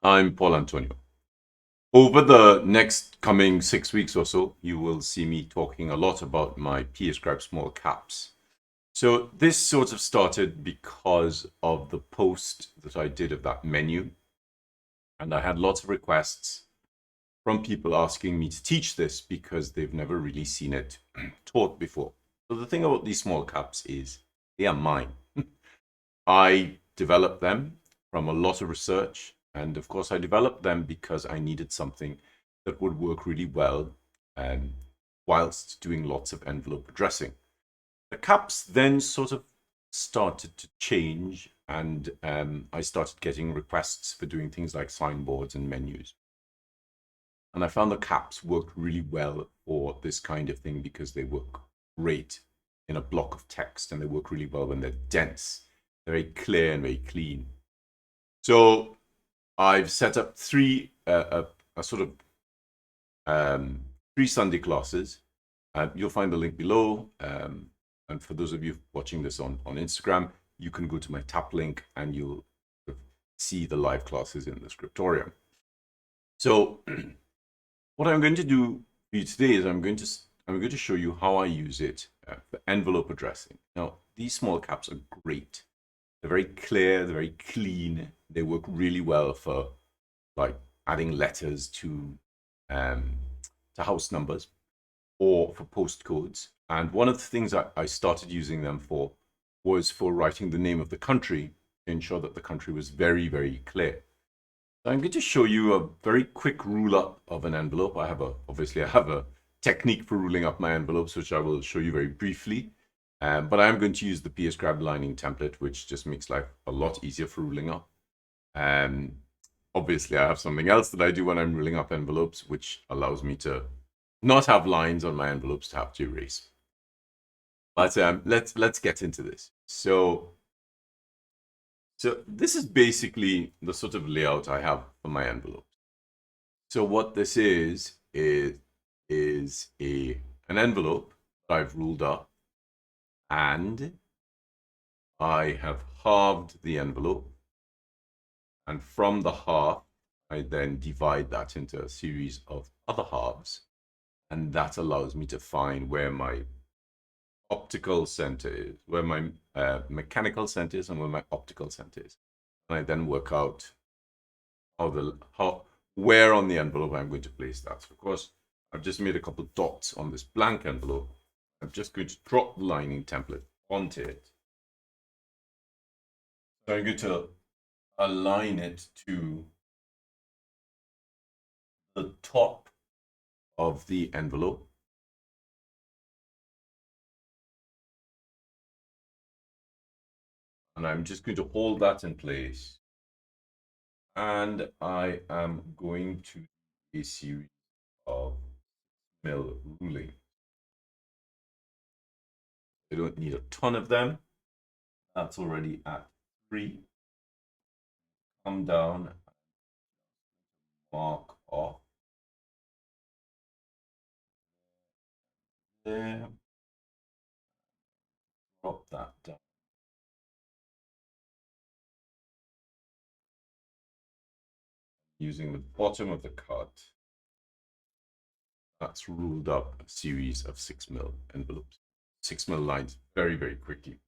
I'm Paul Antonio. Over the next coming 6 weeks or so, you will see me talking a lot about my PAScribe Small Caps. So this sort of started because of the post that I did of that menu. And I had lots of requests from people asking me to teach this because they've never really seen it taught before. So the thing about these small caps is they are mine. I developed them from a lot of research. And of course, I developed them because I needed something that would work really well whilst doing lots of envelope addressing. The caps then sort of started to change, and I started getting requests for doing things like signboards and menus. And I found the caps worked really well for this kind of thing because they work great in a block of text, and they work really well when they're dense. They're very clear and very clean. So I've set up three Sunday classes. You'll find the link below. And for those of you watching this on Instagram, you can go to my tap link and you'll see the live classes in the scriptorium. So what I'm going to do for you today is I'm going to show you how I use it for envelope addressing. Now, these small caps are great. They're very clear, they're very clean. They work really well for like adding letters to house numbers or for postcodes. And one of the things I started using them for was for writing the name of the country to ensure that the country was very, very clear. So I'm going to show you a very quick rule up of an envelope. Obviously I have a technique for ruling up my envelopes, which I will show you very briefly. But I am going to use the PAScribe lining template, which just makes life a lot easier for ruling up. Obviously, I have something else that I do when I'm ruling up envelopes, which allows me to not have lines on my envelopes to have to erase. But let's get into this. So this is basically the sort of layout I have for my envelopes. So what this is an envelope that I've ruled up, and I have halved the envelope, and from the half, I then divide that into a series of other halves, and that allows me to find where my optical center is, where my mechanical center is, and where my optical center is. And I then work out where on the envelope I'm going to place that. So of course, I've just made a couple of dots on this blank envelope. I'm just going to drop the lining template onto it. So I'm going to align it to the top of the envelope. And I'm just going to hold that in place. And I am going to do a series of mill ruling. I don't need a ton of them. That's already at 3. Come down, mark off there, drop that down. Using the bottom of the cut, that's ruled up a series of 6mm envelopes, 6mm lines very, very quickly.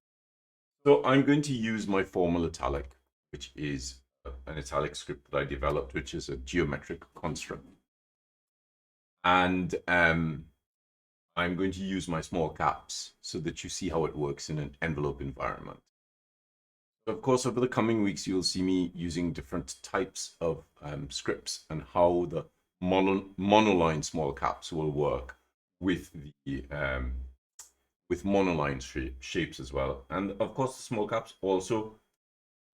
So I'm going to use my formal italic, which is an italic script that I developed, which is a geometric construct. And I'm going to use my small caps so that you see how it works in an envelope environment. Of course, over the coming weeks, you'll see me using different types of scripts and how the monoline small caps will work with the with monoline shapes as well. And of course, the small caps also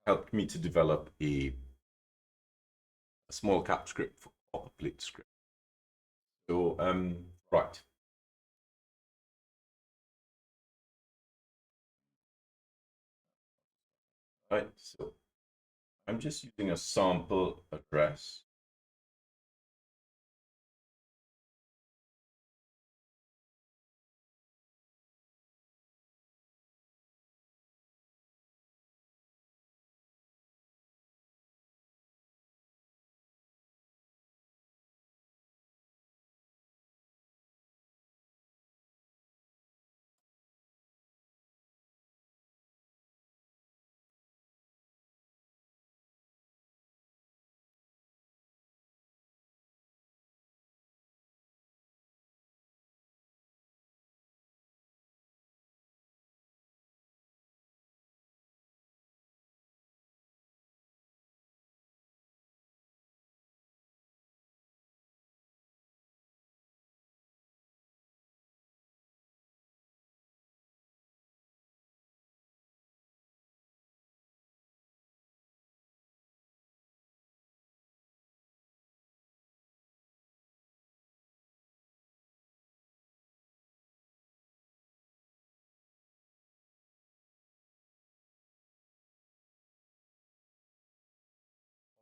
helped me to develop a small cap script for Copperplate script. So right. Right, so I'm just using a sample address.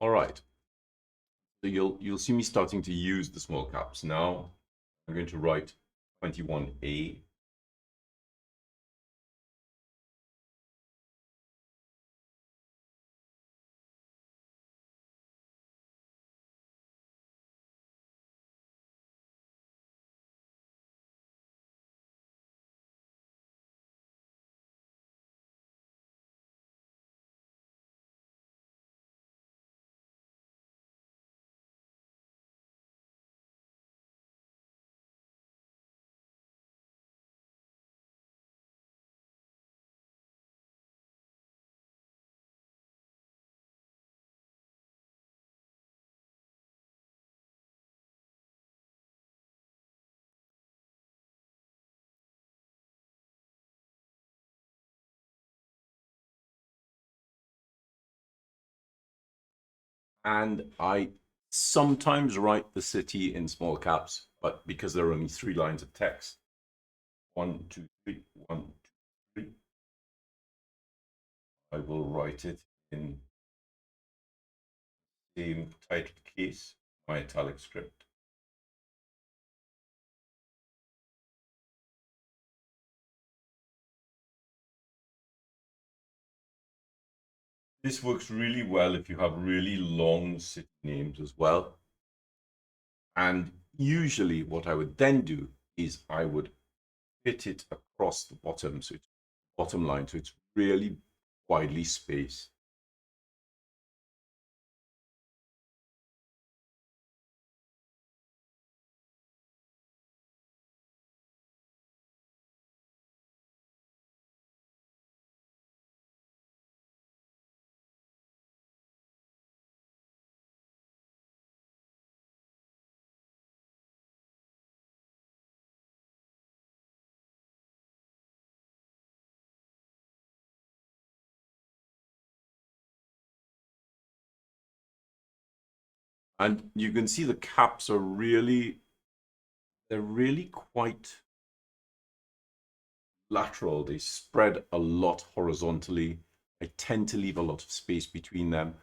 All right. So you'll see me starting to use the small caps. Now I'm going to write 21A. And I sometimes write the city in small caps, but because there are only 3 lines of text, 1, 2, 3, 1, 2, 3, I will write it in the same title case, my italic script. This works really well if you have really long city names as well. And usually what I would then do is I would fit it across the bottom, so it's bottom line, so it's really widely spaced. And you can see the caps are really, they're really quite lateral. They spread a lot horizontally. I tend to leave a lot of space between them.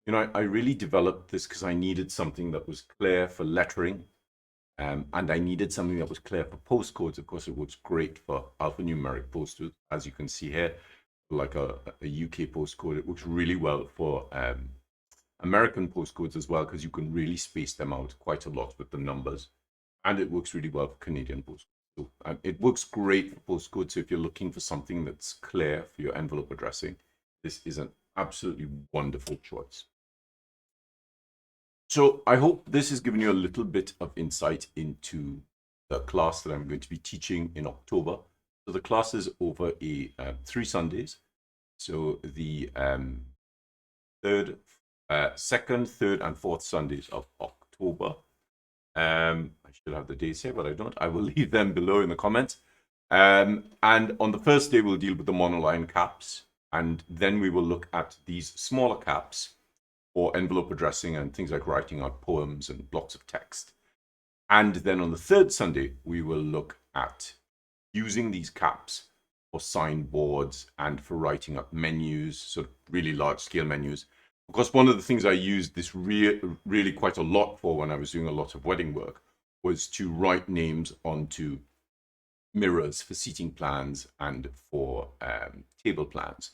You know, I really developed this because I needed something that was clear for lettering. And I needed something that was clear for postcodes. Of course, it works great for alphanumeric postcodes, as you can see here, like a UK postcode. It works really well for American postcodes as well, because you can really space them out quite a lot with the numbers. And it works really well for Canadian postcodes. So it works great for postcodes. So if you're looking for something that's clear for your envelope addressing, this is an absolutely wonderful choice. So I hope this has given you a little bit of insight into the class that I'm going to be teaching in October. So the class is over 3 Sundays. So the second, third, and fourth Sundays of October. I should have the dates here, but I don't. I will leave them below in the comments. And on the first day, we'll deal with the monoline caps, and then we will look at these smaller caps for envelope addressing and things like writing out poems and blocks of text. And then on the third Sunday, we will look at using these caps for signboards and for writing up menus, sort of really large scale menus. Because one of the things I used this really quite a lot for when I was doing a lot of wedding work was to write names onto mirrors for seating plans and for table plans.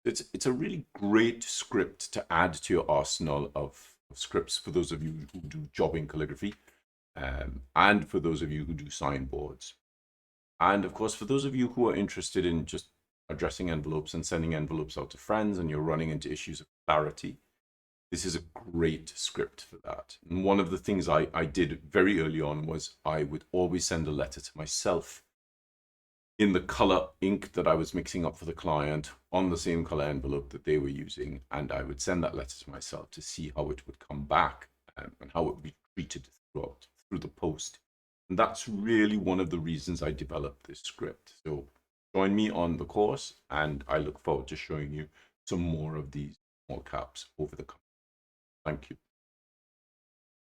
It's a really great script to add to your arsenal of scripts for those of you who do jobbing calligraphy, and for those of you who do signboards. And of course, for those of you who are interested in just addressing envelopes and sending envelopes out to friends and you're running into issues of clarity, this is a great script for that. And one of the things I did very early on was I would always send a letter to myself in the color ink that I was mixing up for the client on the same color envelope that they were using. And I would send that letter to myself to see how it would come back, and how it would be treated through the post. And that's really one of the reasons I developed this script. So join me on the course, and I look forward to showing you some more of these small caps over the coming. Thank you.